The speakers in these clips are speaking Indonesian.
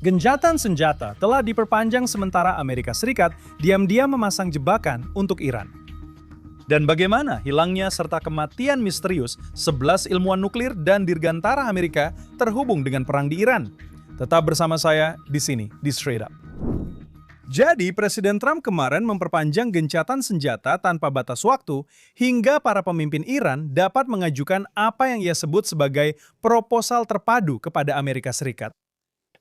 Gencatan senjata telah diperpanjang sementara Amerika Serikat diam-diam memasang jebakan untuk Iran. Dan bagaimana hilangnya serta kematian misterius 11 ilmuwan nuklir dan dirgantara Amerika terhubung dengan perang di Iran? Tetap bersama saya di sini, di Straight Up. Jadi, Presiden Trump kemarin memperpanjang gencatan senjata tanpa batas waktu hingga para pemimpin Iran dapat mengajukan apa yang ia sebut sebagai proposal terpadu kepada Amerika Serikat.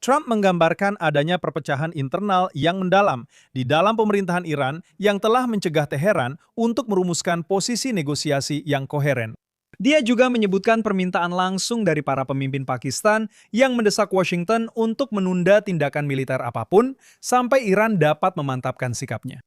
Trump menggambarkan adanya perpecahan internal yang mendalam di dalam pemerintahan Iran yang telah mencegah Teheran untuk merumuskan posisi negosiasi yang koheren. Dia juga menyebutkan permintaan langsung dari para pemimpin Pakistan yang mendesak Washington untuk menunda tindakan militer apapun sampai Iran dapat memantapkan sikapnya.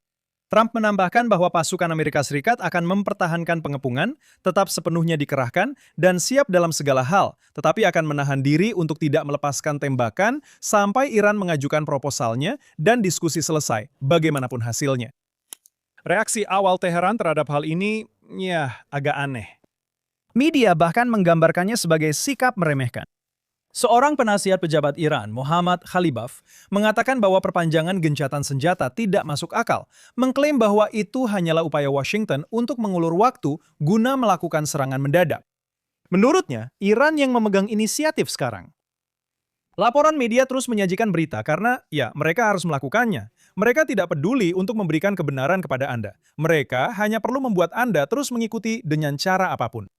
Trump menambahkan bahwa pasukan Amerika Serikat akan mempertahankan pengepungan, tetap sepenuhnya dikerahkan, dan siap dalam segala hal, tetapi akan menahan diri untuk tidak melepaskan tembakan sampai Iran mengajukan proposalnya dan diskusi selesai, bagaimanapun hasilnya. Reaksi awal Teheran terhadap hal ini, agak aneh. Media bahkan menggambarkannya sebagai sikap meremehkan. Seorang penasihat pejabat Iran, Mohammad Khalibaf, mengatakan bahwa perpanjangan gencatan senjata tidak masuk akal, mengklaim bahwa itu hanyalah upaya Washington untuk mengulur waktu guna melakukan serangan mendadak. Menurutnya, Iran yang memegang inisiatif sekarang. Laporan media terus menyajikan berita karena, mereka harus melakukannya. Mereka tidak peduli untuk memberikan kebenaran kepada Anda. Mereka hanya perlu membuat Anda terus mengikuti dengan cara apapun.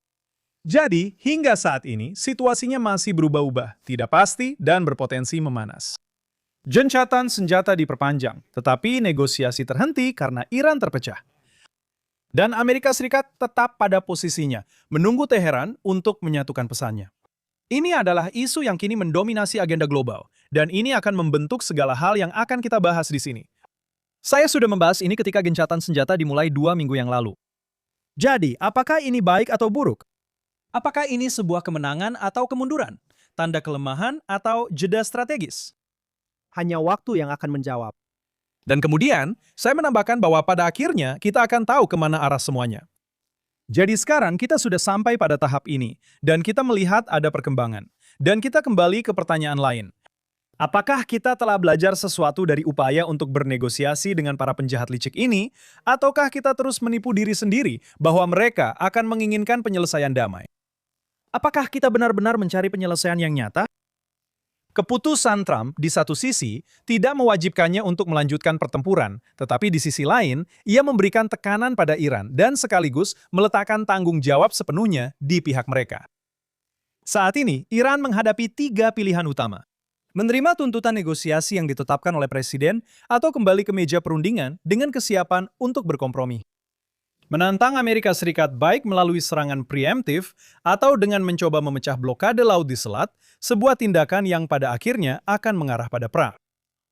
Jadi, hingga saat ini, situasinya masih berubah-ubah, tidak pasti, dan berpotensi memanas. Gencatan senjata diperpanjang, tetapi negosiasi terhenti karena Iran terpecah. Dan Amerika Serikat tetap pada posisinya, menunggu Teheran untuk menyatukan pesannya. Ini adalah isu yang kini mendominasi agenda global, dan ini akan membentuk segala hal yang akan kita bahas di sini. Saya sudah membahas ini ketika gencatan senjata dimulai 2 minggu yang lalu. Jadi, apakah ini baik atau buruk? Apakah ini sebuah kemenangan atau kemunduran? Tanda kelemahan atau jeda strategis? Hanya waktu yang akan menjawab. Dan kemudian, saya menambahkan bahwa pada akhirnya kita akan tahu kemana arah semuanya. Jadi sekarang kita sudah sampai pada tahap ini, dan kita melihat ada perkembangan. Dan kita kembali ke pertanyaan lain. Apakah kita telah belajar sesuatu dari upaya untuk bernegosiasi dengan para penjahat licik ini, ataukah kita terus menipu diri sendiri bahwa mereka akan menginginkan penyelesaian damai? Apakah kita benar-benar mencari penyelesaian yang nyata? Keputusan Trump di satu sisi tidak mewajibkannya untuk melanjutkan pertempuran, tetapi di sisi lain, ia memberikan tekanan pada Iran dan sekaligus meletakkan tanggung jawab sepenuhnya di pihak mereka. Saat ini, Iran menghadapi 3 pilihan utama. Menerima tuntutan negosiasi yang ditetapkan oleh Presiden atau kembali ke meja perundingan dengan kesiapan untuk berkompromi. Menantang Amerika Serikat baik melalui serangan preemptif atau dengan mencoba memecah blokade laut di selat, sebuah tindakan yang pada akhirnya akan mengarah pada perang.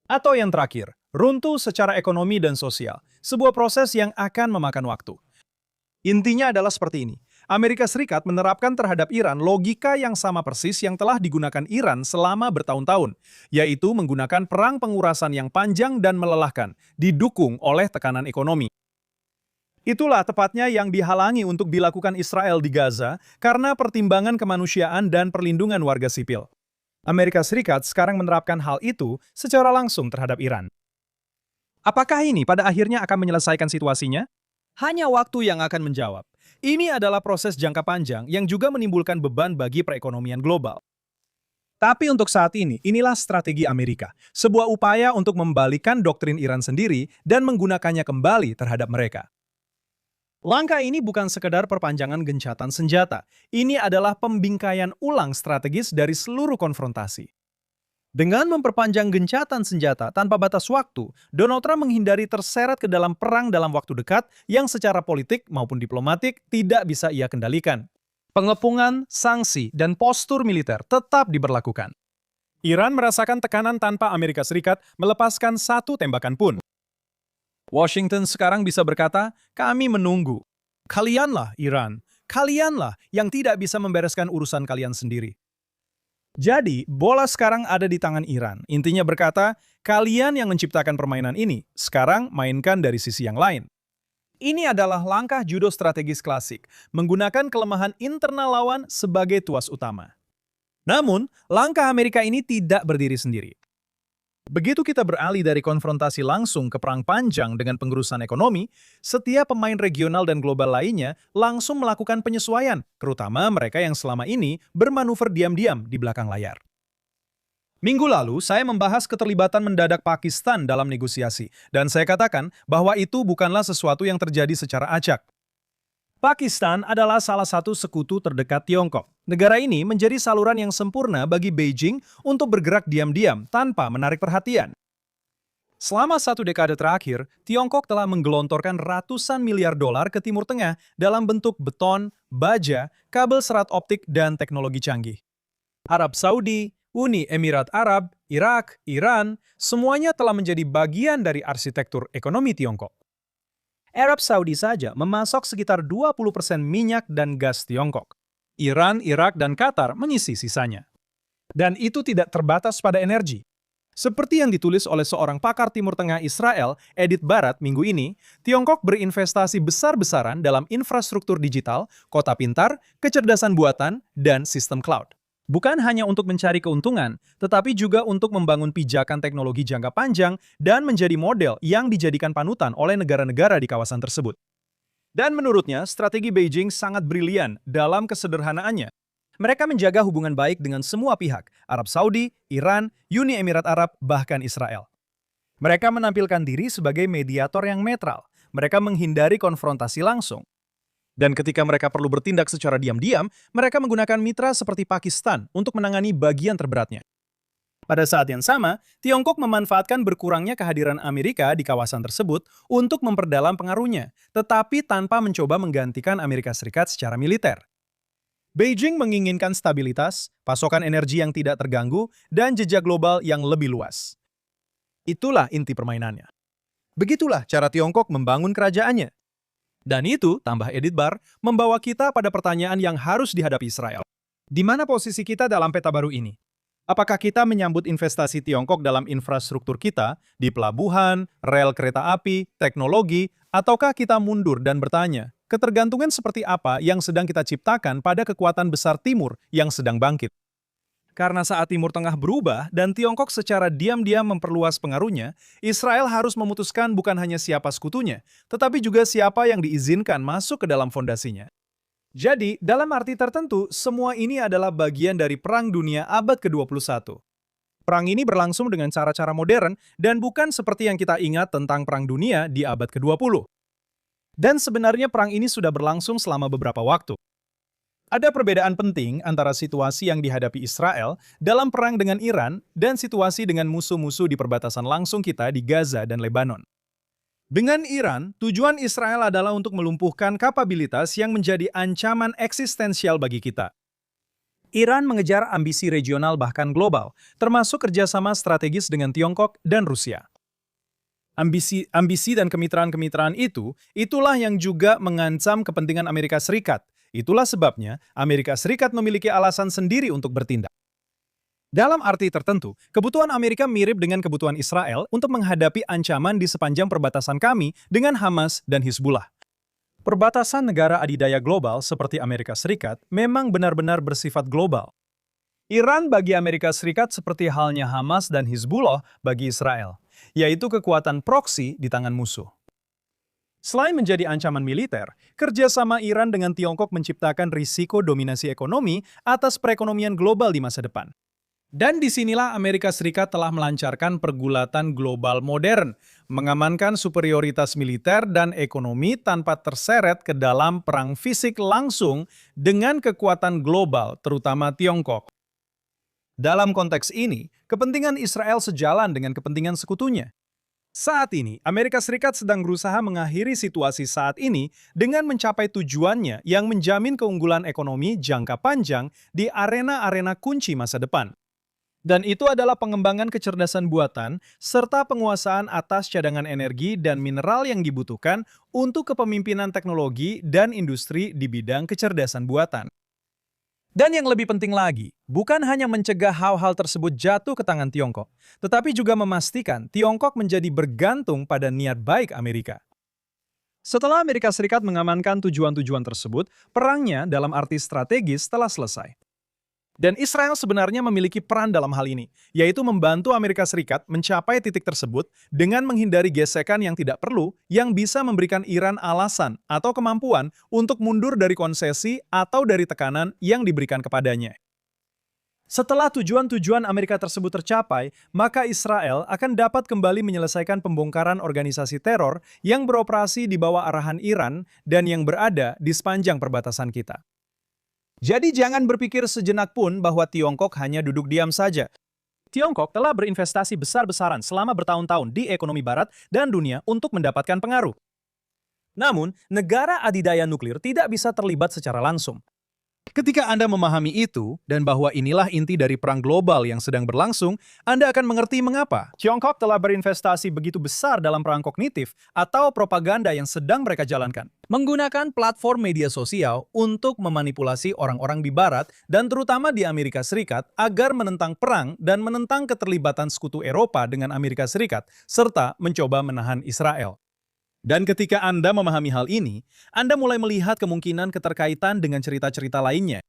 Atau yang terakhir, runtuh secara ekonomi dan sosial, sebuah proses yang akan memakan waktu. Intinya adalah seperti ini. Amerika Serikat menerapkan terhadap Iran logika yang sama persis yang telah digunakan Iran selama bertahun-tahun, yaitu menggunakan perang pengurasan yang panjang dan melelahkan, didukung oleh tekanan ekonomi. Itulah tepatnya yang dihalangi untuk dilakukan Israel di Gaza karena pertimbangan kemanusiaan dan perlindungan warga sipil. Amerika Serikat sekarang menerapkan hal itu secara langsung terhadap Iran. Apakah ini pada akhirnya akan menyelesaikan situasinya? Hanya waktu yang akan menjawab. Ini adalah proses jangka panjang yang juga menimbulkan beban bagi perekonomian global. Tapi untuk saat ini, inilah strategi Amerika, sebuah upaya untuk membalikan doktrin Iran sendiri dan menggunakannya kembali terhadap mereka. Langkah ini bukan sekedar perpanjangan gencatan senjata. Ini adalah pembingkaian ulang strategis dari seluruh konfrontasi. Dengan memperpanjang gencatan senjata tanpa batas waktu, Donald Trump menghindari terseret ke dalam perang dalam waktu dekat yang secara politik maupun diplomatik tidak bisa ia kendalikan. Pengepungan, sanksi, dan postur militer tetap diberlakukan. Iran merasakan tekanan tanpa Amerika Serikat melepaskan satu tembakan pun. Washington sekarang bisa berkata, kami menunggu. Kalianlah Iran, kalianlah yang tidak bisa membereskan urusan kalian sendiri. Jadi, bola sekarang ada di tangan Iran. Intinya berkata, kalian yang menciptakan permainan ini, sekarang mainkan dari sisi yang lain. Ini adalah langkah judo strategis klasik, menggunakan kelemahan internal lawan sebagai tuas utama. Namun, langkah Amerika ini tidak berdiri sendiri. Begitu kita beralih dari konfrontasi langsung ke perang panjang dengan pengurusan ekonomi, setiap pemain regional dan global lainnya langsung melakukan penyesuaian, terutama mereka yang selama ini bermanuver diam-diam di belakang layar. Minggu lalu, saya membahas keterlibatan mendadak Pakistan dalam negosiasi, dan saya katakan bahwa itu bukanlah sesuatu yang terjadi secara acak. Pakistan adalah salah satu sekutu terdekat Tiongkok. Negara ini menjadi saluran yang sempurna bagi Beijing untuk bergerak diam-diam tanpa menarik perhatian. Selama 1 dekade terakhir, Tiongkok telah menggelontorkan ratusan miliar dolar ke Timur Tengah dalam bentuk beton, baja, kabel serat optik, dan teknologi canggih. Arab Saudi, Uni Emirat Arab, Irak, Iran, semuanya telah menjadi bagian dari arsitektur ekonomi Tiongkok. Arab Saudi saja memasok sekitar 20% minyak dan gas Tiongkok. Iran, Irak, dan Qatar mengisi sisanya. Dan itu tidak terbatas pada energi. Seperti yang ditulis oleh seorang pakar Timur Tengah Israel, Edith Barat, minggu ini, Tiongkok berinvestasi besar-besaran dalam infrastruktur digital, kota pintar, kecerdasan buatan, dan sistem cloud. Bukan hanya untuk mencari keuntungan, tetapi juga untuk membangun pijakan teknologi jangka panjang dan menjadi model yang dijadikan panutan oleh negara-negara di kawasan tersebut. Dan menurutnya, strategi Beijing sangat brilian dalam kesederhanaannya. Mereka menjaga hubungan baik dengan semua pihak, Arab Saudi, Iran, Uni Emirat Arab, bahkan Israel. Mereka menampilkan diri sebagai mediator yang netral. Mereka menghindari konfrontasi langsung. Dan ketika mereka perlu bertindak secara diam-diam, mereka menggunakan mitra seperti Pakistan untuk menangani bagian terberatnya. Pada saat yang sama, Tiongkok memanfaatkan berkurangnya kehadiran Amerika di kawasan tersebut untuk memperdalam pengaruhnya, tetapi tanpa mencoba menggantikan Amerika Serikat secara militer. Beijing menginginkan stabilitas, pasokan energi yang tidak terganggu, dan jejak global yang lebih luas. Itulah inti permainannya. Begitulah cara Tiongkok membangun kerajaannya. Dan itu, tambah Edith Bar, membawa kita pada pertanyaan yang harus dihadapi Israel. Di mana posisi kita dalam peta baru ini? Apakah kita menyambut investasi Tiongkok dalam infrastruktur kita, di pelabuhan, rel kereta api, teknologi, ataukah kita mundur dan bertanya, ketergantungan seperti apa yang sedang kita ciptakan pada kekuatan besar Timur yang sedang bangkit? Karena saat Timur Tengah berubah dan Tiongkok secara diam-diam memperluas pengaruhnya, Israel harus memutuskan bukan hanya siapa sekutunya, tetapi juga siapa yang diizinkan masuk ke dalam fondasinya. Jadi, dalam arti tertentu, semua ini adalah bagian dari Perang Dunia abad ke-21. Perang ini berlangsung dengan cara-cara modern dan bukan seperti yang kita ingat tentang Perang Dunia di abad ke-20. Dan sebenarnya perang ini sudah berlangsung selama beberapa waktu. Ada perbedaan penting antara situasi yang dihadapi Israel dalam perang dengan Iran dan situasi dengan musuh-musuh di perbatasan langsung kita di Gaza dan Lebanon. Dengan Iran, tujuan Israel adalah untuk melumpuhkan kapabilitas yang menjadi ancaman eksistensial bagi kita. Iran mengejar ambisi regional bahkan global, termasuk kerjasama strategis dengan Tiongkok dan Rusia. Ambisi dan kemitraan-kemitraan itulah yang juga mengancam kepentingan Amerika Serikat. Itulah sebabnya Amerika Serikat memiliki alasan sendiri untuk bertindak. Dalam arti tertentu, kebutuhan Amerika mirip dengan kebutuhan Israel untuk menghadapi ancaman di sepanjang perbatasan kami dengan Hamas dan Hizbullah. Perbatasan negara adidaya global seperti Amerika Serikat memang benar-benar bersifat global. Iran bagi Amerika Serikat seperti halnya Hamas dan Hizbullah bagi Israel, yaitu kekuatan proksi di tangan musuh. Selain menjadi ancaman militer, kerjasama Iran dengan Tiongkok menciptakan risiko dominasi ekonomi atas perekonomian global di masa depan. Dan disinilah Amerika Serikat telah melancarkan pergulatan global modern, mengamankan superioritas militer dan ekonomi tanpa terseret ke dalam perang fisik langsung dengan kekuatan global, terutama Tiongkok. Dalam konteks ini, kepentingan Israel sejalan dengan kepentingan sekutunya. Saat ini, Amerika Serikat sedang berusaha mengakhiri situasi saat ini dengan mencapai tujuannya yang menjamin keunggulan ekonomi jangka panjang di arena-arena kunci masa depan. Dan itu adalah pengembangan kecerdasan buatan serta penguasaan atas cadangan energi dan mineral yang dibutuhkan untuk kepemimpinan teknologi dan industri di bidang kecerdasan buatan. Dan yang lebih penting lagi, bukan hanya mencegah hal-hal tersebut jatuh ke tangan Tiongkok, tetapi juga memastikan Tiongkok menjadi bergantung pada niat baik Amerika. Setelah Amerika Serikat mengamankan tujuan-tujuan tersebut, perangnya dalam arti strategis telah selesai. Dan Israel sebenarnya memiliki peran dalam hal ini, yaitu membantu Amerika Serikat mencapai titik tersebut dengan menghindari gesekan yang tidak perlu yang bisa memberikan Iran alasan atau kemampuan untuk mundur dari konsesi atau dari tekanan yang diberikan kepadanya. Setelah tujuan-tujuan Amerika tersebut tercapai, maka Israel akan dapat kembali menyelesaikan pembongkaran organisasi teror yang beroperasi di bawah arahan Iran dan yang berada di sepanjang perbatasan kita. Jadi jangan berpikir sejenak pun bahwa Tiongkok hanya duduk diam saja. Tiongkok telah berinvestasi besar-besaran selama bertahun-tahun di ekonomi barat dan dunia untuk mendapatkan pengaruh. Namun, negara adidaya nuklir tidak bisa terlibat secara langsung. Ketika Anda memahami itu, dan bahwa inilah inti dari perang global yang sedang berlangsung, Anda akan mengerti mengapa Tiongkok telah berinvestasi begitu besar dalam perang kognitif atau propaganda yang sedang mereka jalankan. Menggunakan platform media sosial untuk memanipulasi orang-orang di Barat dan terutama di Amerika Serikat agar menentang perang dan menentang keterlibatan sekutu Eropa dengan Amerika Serikat, serta mencoba menahan Israel. Dan ketika Anda memahami hal ini, Anda mulai melihat kemungkinan keterkaitan dengan cerita-cerita lainnya.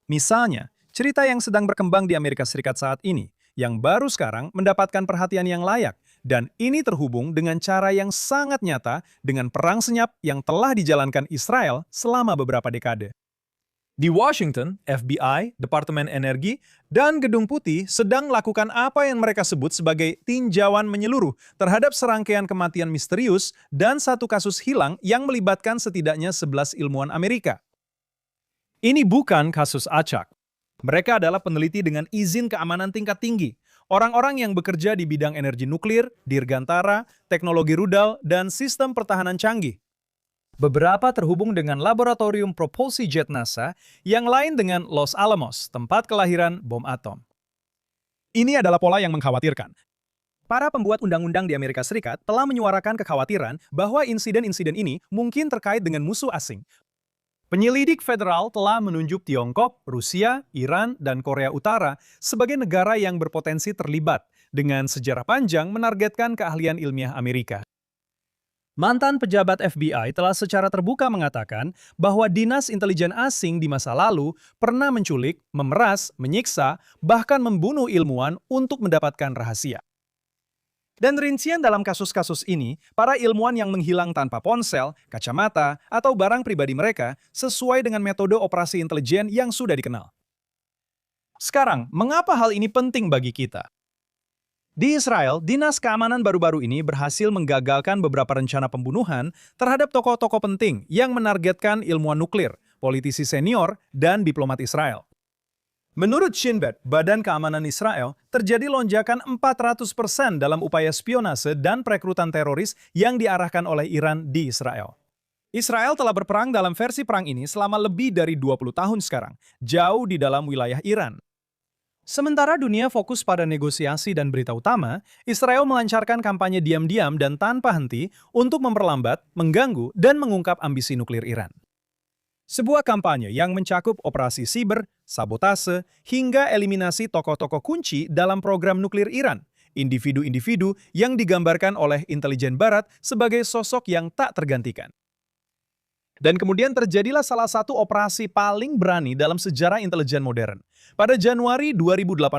Misalnya, cerita yang sedang berkembang di Amerika Serikat saat ini, yang baru sekarang mendapatkan perhatian yang layak, dan ini terhubung dengan cara yang sangat nyata dengan perang senyap yang telah dijalankan Israel selama beberapa dekade. Di Washington, FBI, Departemen Energi, dan Gedung Putih sedang melakukan apa yang mereka sebut sebagai tinjauan menyeluruh terhadap serangkaian kematian misterius dan satu kasus hilang yang melibatkan setidaknya 11 ilmuwan Amerika. Ini bukan kasus acak. Mereka adalah peneliti dengan izin keamanan tingkat tinggi, orang-orang yang bekerja di bidang energi nuklir, dirgantara, teknologi rudal, dan sistem pertahanan canggih. Beberapa terhubung dengan laboratorium propulsi jet NASA, yang lain dengan Los Alamos, tempat kelahiran bom atom. Ini adalah pola yang mengkhawatirkan. Para pembuat undang-undang di Amerika Serikat telah menyuarakan kekhawatiran bahwa insiden-insiden ini mungkin terkait dengan musuh asing. Penyelidik federal telah menunjuk Tiongkok, Rusia, Iran, dan Korea Utara sebagai negara yang berpotensi terlibat, dengan sejarah panjang menargetkan keahlian ilmiah Amerika. Mantan pejabat FBI telah secara terbuka mengatakan bahwa dinas intelijen asing di masa lalu pernah menculik, memeras, menyiksa, bahkan membunuh ilmuwan untuk mendapatkan rahasia. Dan rincian dalam kasus-kasus ini, para ilmuwan yang menghilang tanpa ponsel, kacamata, atau barang pribadi mereka sesuai dengan metode operasi intelijen yang sudah dikenal. Sekarang, mengapa hal ini penting bagi kita? Di Israel, Dinas Keamanan baru-baru ini berhasil menggagalkan beberapa rencana pembunuhan terhadap tokoh-tokoh penting yang menargetkan ilmuwan nuklir, politisi senior, dan diplomat Israel. Menurut Shin Bet, Badan Keamanan Israel, terjadi lonjakan 400% dalam upaya spionase dan perekrutan teroris yang diarahkan oleh Iran di Israel. Israel telah berperang dalam versi perang ini selama lebih dari 20 tahun sekarang, jauh di dalam wilayah Iran. Sementara dunia fokus pada negosiasi dan berita utama, Israel melancarkan kampanye diam-diam dan tanpa henti untuk memperlambat, mengganggu, dan mengungkap ambisi nuklir Iran. Sebuah kampanye yang mencakup operasi siber, sabotase, hingga eliminasi tokoh-tokoh kunci dalam program nuklir Iran, individu-individu yang digambarkan oleh intelijen barat sebagai sosok yang tak tergantikan. Dan kemudian terjadilah salah satu operasi paling berani dalam sejarah intelijen modern. Pada Januari 2018,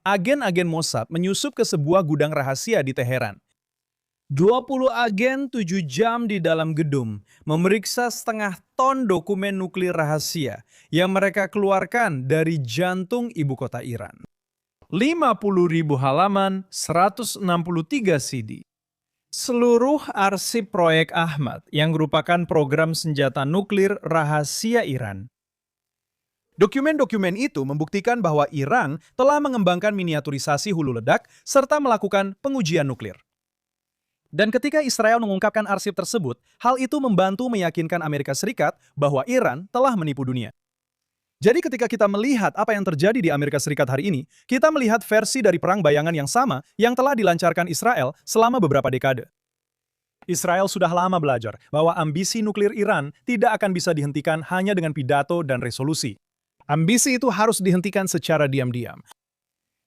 agen-agen Mossad menyusup ke sebuah gudang rahasia di Teheran. 20 agen 7 jam di dalam gedung, memeriksa setengah ton dokumen nuklir rahasia yang mereka keluarkan dari jantung ibu kota Iran. 50.000 halaman, 163 CD. Seluruh arsip proyek Ahmad yang merupakan program senjata nuklir rahasia Iran. Dokumen-dokumen itu membuktikan bahwa Iran telah mengembangkan miniaturisasi hulu ledak serta melakukan pengujian nuklir. Dan ketika Israel mengungkapkan arsip tersebut, hal itu membantu meyakinkan Amerika Serikat bahwa Iran telah menipu dunia. Jadi ketika kita melihat apa yang terjadi di Amerika Serikat hari ini, kita melihat versi dari perang bayangan yang sama yang telah dilancarkan Israel selama beberapa dekade. Israel sudah lama belajar bahwa ambisi nuklir Iran tidak akan bisa dihentikan hanya dengan pidato dan resolusi. Ambisi itu harus dihentikan secara diam-diam.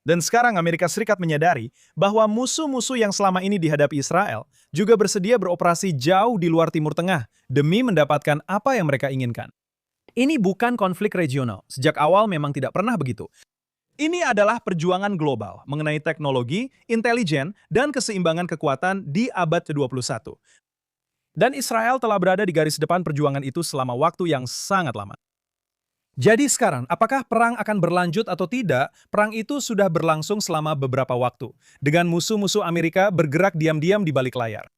Dan sekarang Amerika Serikat menyadari bahwa musuh-musuh yang selama ini dihadapi Israel juga bersedia beroperasi jauh di luar Timur Tengah demi mendapatkan apa yang mereka inginkan. Ini bukan konflik regional. Sejak awal memang tidak pernah begitu. Ini adalah perjuangan global mengenai teknologi, intelijen, dan keseimbangan kekuatan di abad ke-21. Dan Israel telah berada di garis depan perjuangan itu selama waktu yang sangat lama. Jadi sekarang, apakah perang akan berlanjut atau tidak? Perang itu sudah berlangsung selama beberapa waktu, dengan musuh-musuh Amerika bergerak diam-diam di balik layar.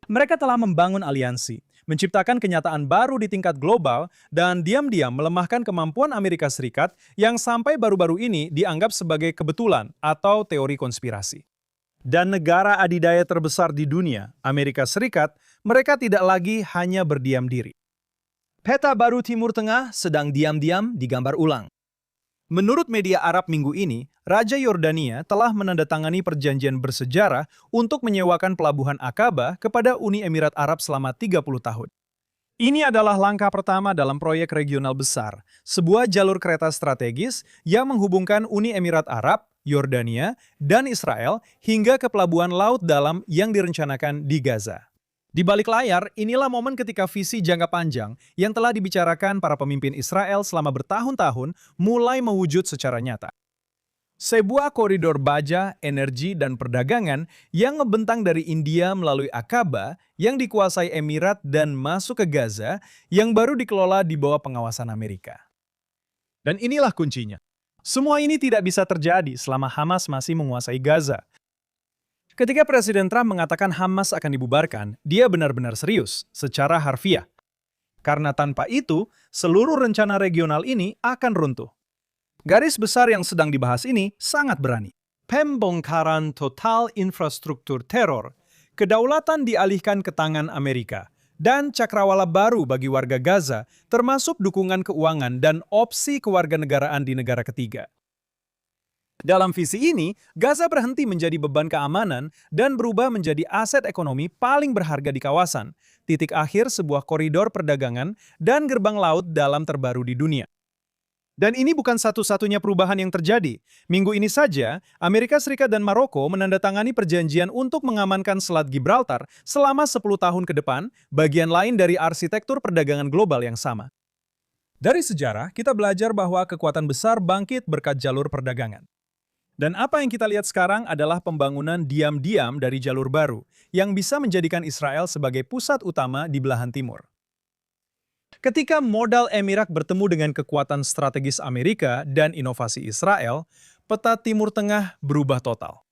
Mereka telah membangun aliansi, menciptakan kenyataan baru di tingkat global, dan diam-diam melemahkan kemampuan Amerika Serikat yang sampai baru-baru ini dianggap sebagai kebetulan atau teori konspirasi. Dan negara adidaya terbesar di dunia, Amerika Serikat, mereka tidak lagi hanya berdiam diri. Peta baru Timur Tengah sedang diam-diam digambar ulang. Menurut media Arab minggu ini, Raja Yordania telah menandatangani perjanjian bersejarah untuk menyewakan pelabuhan Aqaba kepada Uni Emirat Arab selama 30 tahun. Ini adalah langkah pertama dalam proyek regional besar, sebuah jalur kereta strategis yang menghubungkan Uni Emirat Arab, Yordania, dan Israel hingga ke pelabuhan laut dalam yang direncanakan di Gaza. Di balik layar, inilah momen ketika visi jangka panjang yang telah dibicarakan para pemimpin Israel selama bertahun-tahun mulai mewujud secara nyata. Sebuah koridor baja, energi, dan perdagangan yang membentang dari India melalui Aqaba yang dikuasai Emirat dan masuk ke Gaza yang baru dikelola di bawah pengawasan Amerika. Dan inilah kuncinya. Semua ini tidak bisa terjadi selama Hamas masih menguasai Gaza. Ketika Presiden Trump mengatakan Hamas akan dibubarkan, dia benar-benar serius, secara harfiah. Karena tanpa itu, seluruh rencana regional ini akan runtuh. Garis besar yang sedang dibahas ini sangat berani. Pembongkaran total infrastruktur teror, kedaulatan dialihkan ke tangan Amerika, dan cakrawala baru bagi warga Gaza, termasuk dukungan keuangan dan opsi kewarganegaraan di negara ketiga. Dalam visi ini, Gaza berhenti menjadi beban keamanan dan berubah menjadi aset ekonomi paling berharga di kawasan, titik akhir sebuah koridor perdagangan dan gerbang laut dalam terbaru di dunia. Dan ini bukan satu-satunya perubahan yang terjadi. Minggu ini saja, Amerika Serikat dan Maroko menandatangani perjanjian untuk mengamankan Selat Gibraltar selama 10 tahun ke depan, bagian lain dari arsitektur perdagangan global yang sama. Dari sejarah, kita belajar bahwa kekuatan besar bangkit berkat jalur perdagangan. Dan apa yang kita lihat sekarang adalah pembangunan diam-diam dari jalur baru, yang bisa menjadikan Israel sebagai pusat utama di belahan timur. Ketika modal Emirat bertemu dengan kekuatan strategis Amerika dan inovasi Israel, peta Timur Tengah berubah total.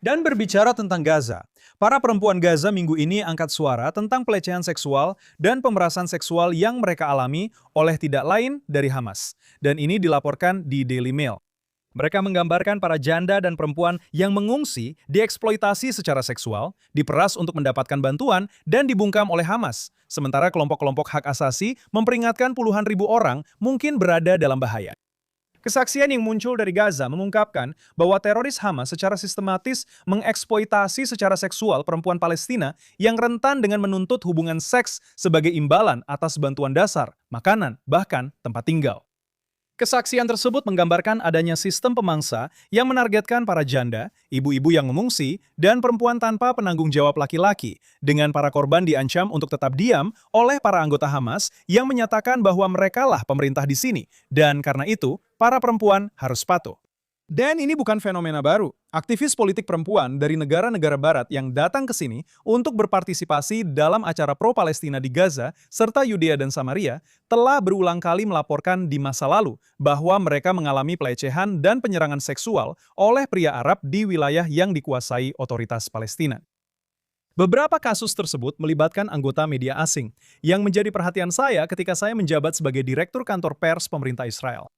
Dan berbicara tentang Gaza, para perempuan Gaza minggu ini angkat suara tentang pelecehan seksual dan pemerasan seksual yang mereka alami oleh tidak lain dari Hamas. Dan ini dilaporkan di Daily Mail. Mereka menggambarkan para janda dan perempuan yang mengungsi, dieksploitasi secara seksual, diperas untuk mendapatkan bantuan, dan dibungkam oleh Hamas. Sementara kelompok-kelompok hak asasi memperingatkan puluhan ribu orang mungkin berada dalam bahaya. Kesaksian yang muncul dari Gaza mengungkapkan bahwa teroris Hamas secara sistematis mengeksploitasi secara seksual perempuan Palestina yang rentan dengan menuntut hubungan seks sebagai imbalan atas bantuan dasar, makanan, bahkan tempat tinggal. Kesaksian tersebut menggambarkan adanya sistem pemangsa yang menargetkan para janda, ibu-ibu yang mengungsi, dan perempuan tanpa penanggung jawab laki-laki, dengan para korban diancam untuk tetap diam oleh para anggota Hamas yang menyatakan bahwa merekalah pemerintah di sini, dan karena itu, para perempuan harus patuh. Dan ini bukan fenomena baru. Aktivis politik perempuan dari negara-negara barat yang datang ke sini untuk berpartisipasi dalam acara pro-Palestina di Gaza serta Yudea dan Samaria telah berulang kali melaporkan di masa lalu bahwa mereka mengalami pelecehan dan penyerangan seksual oleh pria Arab di wilayah yang dikuasai otoritas Palestina. Beberapa kasus tersebut melibatkan anggota media asing yang menjadi perhatian saya ketika saya menjabat sebagai Direktur Kantor Pers Pemerintah Israel.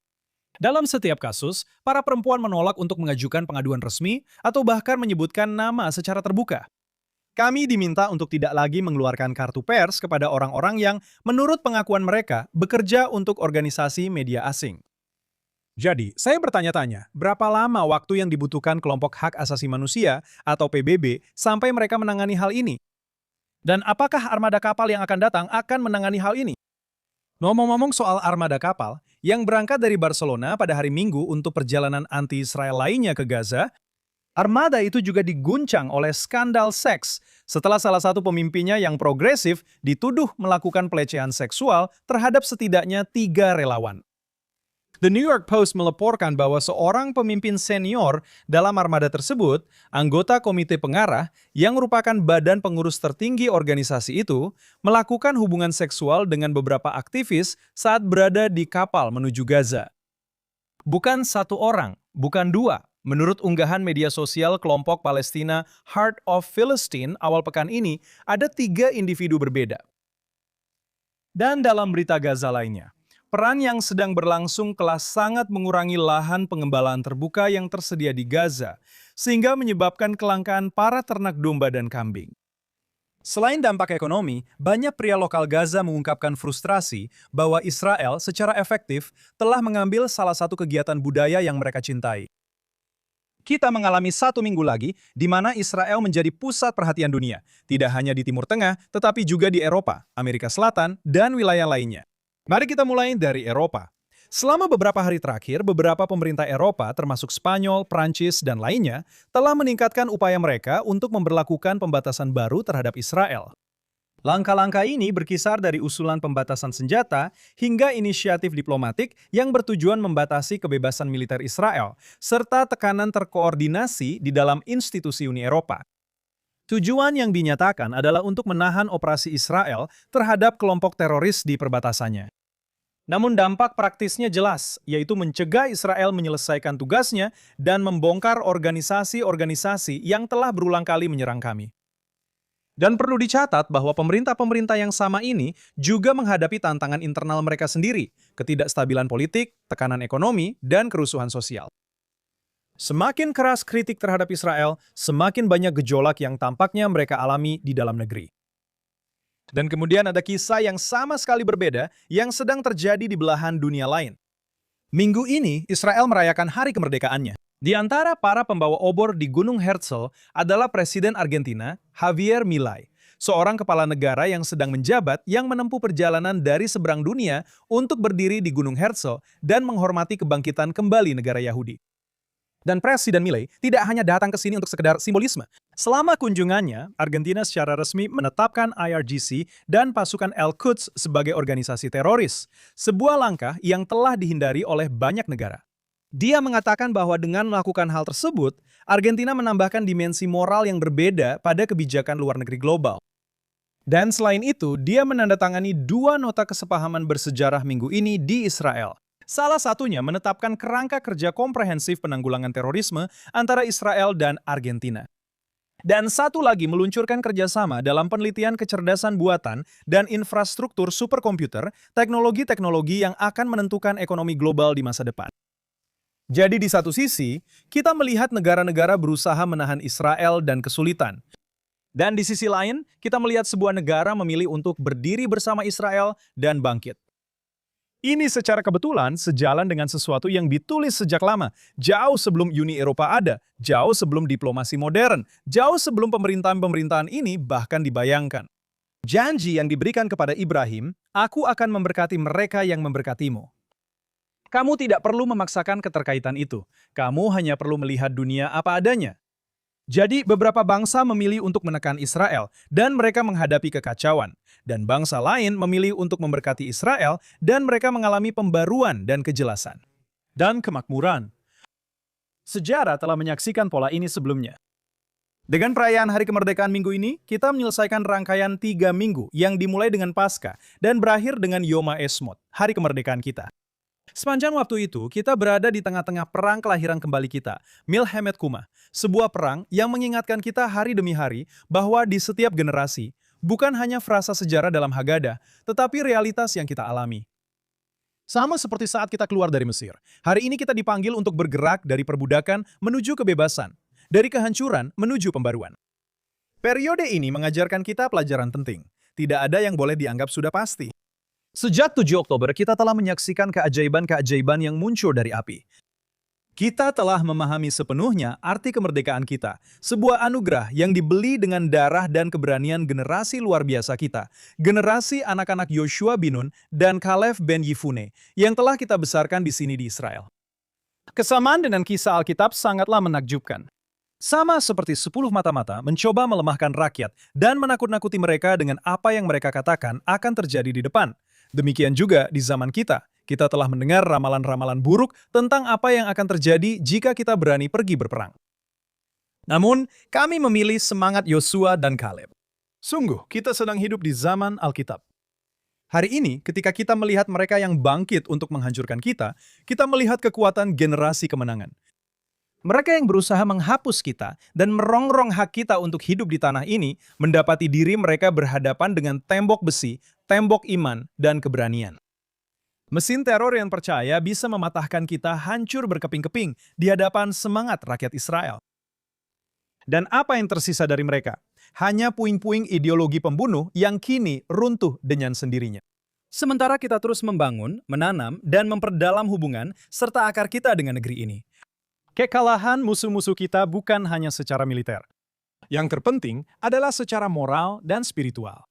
Dalam setiap kasus, para perempuan menolak untuk mengajukan pengaduan resmi atau bahkan menyebutkan nama secara terbuka. Kami diminta untuk tidak lagi mengeluarkan kartu pers kepada orang-orang yang, menurut pengakuan mereka, bekerja untuk organisasi media asing. Jadi, saya bertanya-tanya, berapa lama waktu yang dibutuhkan kelompok hak asasi manusia atau PBB sampai mereka menangani hal ini? Dan apakah armada kapal yang akan datang akan menangani hal ini? Ngomong-ngomong soal armada kapal, yang berangkat dari Barcelona pada hari Minggu untuk perjalanan anti-Israel lainnya ke Gaza, Armada itu juga diguncang oleh skandal seks setelah salah satu pemimpinnya yang progresif dituduh melakukan pelecehan seksual terhadap setidaknya 3 relawan. The New York Post melaporkan bahwa seorang pemimpin senior dalam armada tersebut, anggota komite pengarah yang merupakan badan pengurus tertinggi organisasi itu, melakukan hubungan seksual dengan beberapa aktivis saat berada di kapal menuju Gaza. Bukan satu orang, bukan dua. Menurut unggahan media sosial kelompok Palestina Heart of Philistine awal pekan ini, ada 3 individu berbeda. Dan dalam berita Gaza lainnya, perang yang sedang berlangsung telah sangat mengurangi lahan pengembalaan terbuka yang tersedia di Gaza, sehingga menyebabkan kelangkaan para ternak domba dan kambing. Selain dampak ekonomi, banyak pria lokal Gaza mengungkapkan frustrasi bahwa Israel secara efektif telah mengambil salah satu kegiatan budaya yang mereka cintai. Kita mengalami 1 minggu lagi di mana Israel menjadi pusat perhatian dunia, tidak hanya di Timur Tengah, tetapi juga di Eropa, Amerika Selatan, dan wilayah lainnya. Mari kita mulai dari Eropa. Selama beberapa hari terakhir, beberapa pemerintah Eropa, termasuk Spanyol, Prancis, dan lainnya, telah meningkatkan upaya mereka untuk memberlakukan pembatasan baru terhadap Israel. Langkah-langkah ini berkisar dari usulan pembatasan senjata hingga inisiatif diplomatik yang bertujuan membatasi kebebasan militer Israel, serta tekanan terkoordinasi di dalam institusi Uni Eropa. Tujuan yang dinyatakan adalah untuk menahan operasi Israel terhadap kelompok teroris di perbatasannya. Namun dampak praktisnya jelas, yaitu mencegah Israel menyelesaikan tugasnya dan membongkar organisasi-organisasi yang telah berulang kali menyerang kami. Dan perlu dicatat bahwa pemerintah-pemerintah yang sama ini juga menghadapi tantangan internal mereka sendiri, ketidakstabilan politik, tekanan ekonomi, dan kerusuhan sosial. Semakin keras kritik terhadap Israel, semakin banyak gejolak yang tampaknya mereka alami di dalam negeri. Dan kemudian ada kisah yang sama sekali berbeda yang sedang terjadi di belahan dunia lain. Minggu ini, Israel merayakan hari kemerdekaannya. Di antara para pembawa obor di Gunung Herzl adalah Presiden Argentina, Javier Milei, seorang kepala negara yang sedang menjabat yang menempuh perjalanan dari seberang dunia untuk berdiri di Gunung Herzl dan menghormati kebangkitan kembali negara Yahudi. Dan Presiden Milei tidak hanya datang ke sini untuk sekedar simbolisme. Selama kunjungannya, Argentina secara resmi menetapkan IRGC dan pasukan Al-Quds sebagai organisasi teroris, sebuah langkah yang telah dihindari oleh banyak negara. Dia mengatakan bahwa dengan melakukan hal tersebut, Argentina menambahkan dimensi moral yang berbeda pada kebijakan luar negeri global. Dan selain itu, dia menandatangani 2 nota kesepahaman bersejarah minggu ini di Israel. Salah satunya menetapkan kerangka kerja komprehensif penanggulangan terorisme antara Israel dan Argentina. Dan satu lagi meluncurkan kerjasama dalam penelitian kecerdasan buatan dan infrastruktur superkomputer, teknologi-teknologi yang akan menentukan ekonomi global di masa depan. Jadi di satu sisi, kita melihat negara-negara berusaha menahan Israel dan kesulitan. Dan di sisi lain, kita melihat sebuah negara memilih untuk berdiri bersama Israel dan bangkit. Ini secara kebetulan sejalan dengan sesuatu yang ditulis sejak lama, jauh sebelum Uni Eropa ada, jauh sebelum diplomasi modern, jauh sebelum pemerintahan-pemerintahan ini bahkan dibayangkan. Janji yang diberikan kepada Ibrahim, aku akan memberkati mereka yang memberkatimu. Kamu tidak perlu memaksakan keterkaitan itu, kamu hanya perlu melihat dunia apa adanya. Jadi beberapa bangsa memilih untuk menekan Israel dan mereka menghadapi kekacauan. Dan bangsa lain memilih untuk memberkati Israel dan mereka mengalami pembaruan dan kejelasan. Dan kemakmuran. Sejarah telah menyaksikan pola ini sebelumnya. Dengan perayaan Hari Kemerdekaan minggu ini, kita menyelesaikan rangkaian 3 minggu yang dimulai dengan Paskah dan berakhir dengan Yom HaEshmot, Hari Kemerdekaan kita. Sepanjang waktu itu, kita berada di tengah-tengah perang kelahiran kembali kita, Milhemet Kuma, sebuah perang yang mengingatkan kita hari demi hari bahwa di setiap generasi, bukan hanya frasa sejarah dalam Haggadah, tetapi realitas yang kita alami. Sama seperti saat kita keluar dari Mesir, hari ini kita dipanggil untuk bergerak dari perbudakan menuju kebebasan, dari kehancuran menuju pembaruan. Periode ini mengajarkan kita pelajaran penting. Tidak ada yang boleh dianggap sudah pasti. Sejak 7 Oktober, kita telah menyaksikan keajaiban-keajaiban yang muncul dari api. Kita telah memahami sepenuhnya arti kemerdekaan kita, sebuah anugerah yang dibeli dengan darah dan keberanian generasi luar biasa kita, generasi anak-anak Yoshua bin Nun dan Kaleb ben Yefune, yang telah kita besarkan di sini di Israel. Kesamaan dengan kisah Alkitab sangatlah menakjubkan. Sama seperti 10 mata-mata mencoba melemahkan rakyat dan menakut-nakuti mereka dengan apa yang mereka katakan akan terjadi di depan. Demikian juga di zaman kita. Kita telah mendengar ramalan-ramalan buruk tentang apa yang akan terjadi jika kita berani pergi berperang. Namun, kami memilih semangat Yosua dan Kaleb. Sungguh, kita sedang hidup di zaman Alkitab. Hari ini, ketika kita melihat mereka yang bangkit untuk menghancurkan kita melihat kekuatan generasi kemenangan. Mereka yang berusaha menghapus kita dan merongrong hak kita untuk hidup di tanah ini, mendapati diri mereka berhadapan dengan tembok besi, tembok iman, dan keberanian. Mesin teror yang percaya bisa mematahkan kita hancur berkeping-keping di hadapan semangat rakyat Israel. Dan apa yang tersisa dari mereka? Hanya puing-puing ideologi pembunuh yang kini runtuh dengan sendirinya. Sementara kita terus membangun, menanam, dan memperdalam hubungan serta akar kita dengan negeri ini. Kekalahan musuh-musuh kita bukan hanya secara militer. Yang terpenting adalah secara moral dan spiritual.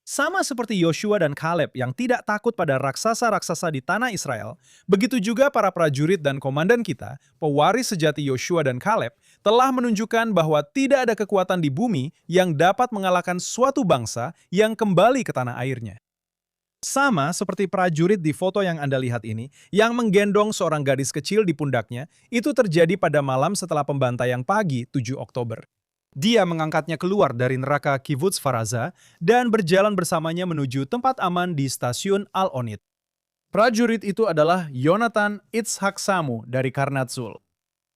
Sama seperti Yosua dan Kaleb yang tidak takut pada raksasa-raksasa di tanah Israel, begitu juga para prajurit dan komandan kita, pewaris sejati Yosua dan Kaleb, telah menunjukkan bahwa tidak ada kekuatan di bumi yang dapat mengalahkan suatu bangsa yang kembali ke tanah airnya. Sama seperti prajurit di foto yang Anda lihat ini, yang menggendong seorang gadis kecil di pundaknya, itu terjadi pada malam setelah pembantaian pagi 7 Oktober. Dia mengangkatnya keluar dari neraka Kibbutz Faraza dan berjalan bersamanya menuju tempat aman di stasiun Al-Onit. Prajurit itu adalah Yonatan Itzhak Samu dari Karnatzul.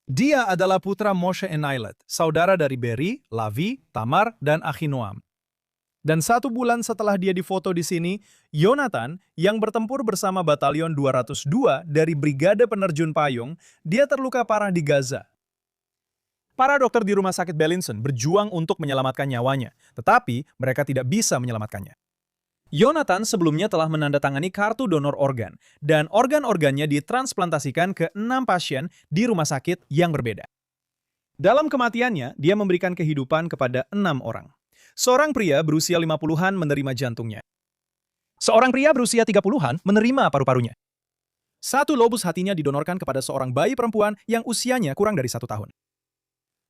Dia adalah putra Moshe Enailet, saudara dari Beri, Lavi, Tamar, dan Ahinoam. Dan 1 bulan setelah dia difoto di sini, Yonatan yang bertempur bersama Batalion 202 dari Brigade Penerjun Payung, dia terluka parah di Gaza. Para dokter di rumah sakit Bellinson berjuang untuk menyelamatkan nyawanya, tetapi mereka tidak bisa menyelamatkannya. Yonatan sebelumnya telah menandatangani kartu donor organ, dan organ-organnya ditransplantasikan ke 6 pasien di rumah sakit yang berbeda. Dalam kematiannya, dia memberikan kehidupan kepada 6 orang. Seorang pria berusia 50-an menerima jantungnya. Seorang pria berusia 30-an menerima paru-parunya. 1 lobus hatinya didonorkan kepada seorang bayi perempuan yang usianya kurang dari 1 tahun.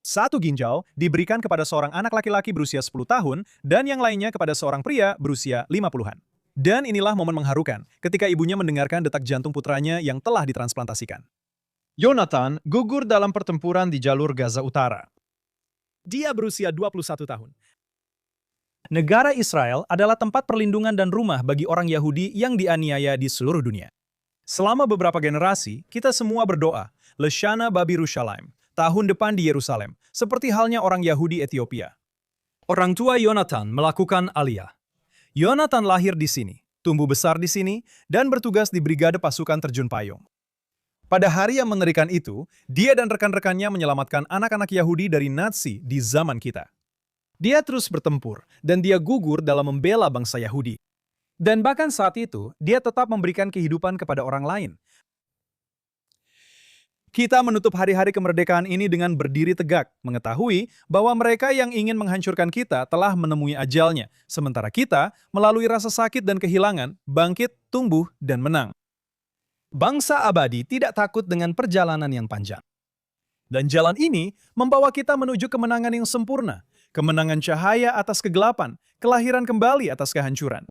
1 ginjal diberikan kepada seorang anak laki-laki berusia 10 tahun dan yang lainnya kepada seorang pria berusia 50-an. Dan inilah momen mengharukan ketika ibunya mendengarkan detak jantung putranya yang telah ditransplantasikan. Yonatan gugur dalam pertempuran di jalur Gaza Utara. Dia berusia 21 tahun. Negara Israel adalah tempat perlindungan dan rumah bagi orang Yahudi yang dianiaya di seluruh dunia. Selama beberapa generasi, kita semua berdoa, Leshana Babirushalayim, tahun depan di Yerusalem, seperti halnya orang Yahudi Ethiopia. Orang tua Yonatan melakukan aliyah. Yonatan lahir di sini, tumbuh besar di sini, dan bertugas di Brigade Pasukan Terjun Payung. Pada hari yang mengerikan itu, dia dan rekan-rekannya menyelamatkan anak-anak Yahudi dari Nazi di zaman kita. Dia terus bertempur, dan dia gugur dalam membela bangsa Yahudi. Dan bahkan saat itu, dia tetap memberikan kehidupan kepada orang lain. Kita menutup hari-hari kemerdekaan ini dengan berdiri tegak, mengetahui bahwa mereka yang ingin menghancurkan kita telah menemui ajalnya, sementara kita, melalui rasa sakit dan kehilangan, bangkit, tumbuh, dan menang. Bangsa abadi tidak takut dengan perjalanan yang panjang. Dan jalan ini membawa kita menuju kemenangan yang sempurna, kemenangan cahaya atas kegelapan, kelahiran kembali atas kehancuran.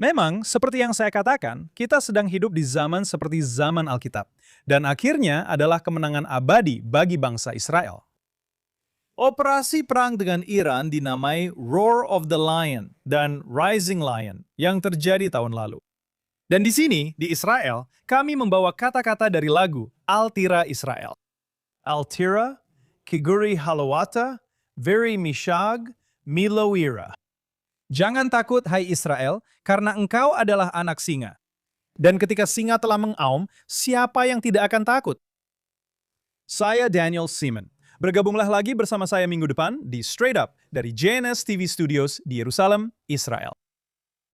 Memang, seperti yang saya katakan, kita sedang hidup di zaman seperti zaman Alkitab, dan akhirnya adalah kemenangan abadi bagi bangsa Israel. Operasi perang dengan Iran dinamai Roar of the Lion dan Rising Lion yang terjadi tahun lalu. Dan di sini, di Israel, kami membawa kata-kata dari lagu Al-Tira Israel. Al-Tira, Kiguri Halawata, Veri Mishag, Milowira. Jangan takut, hai Israel, karena engkau adalah anak singa. Dan ketika singa telah mengaum, siapa yang tidak akan takut? Saya Daniel Simon. Bergabunglah lagi bersama saya minggu depan di Straight Up dari JNS TV Studios di Yerusalem, Israel.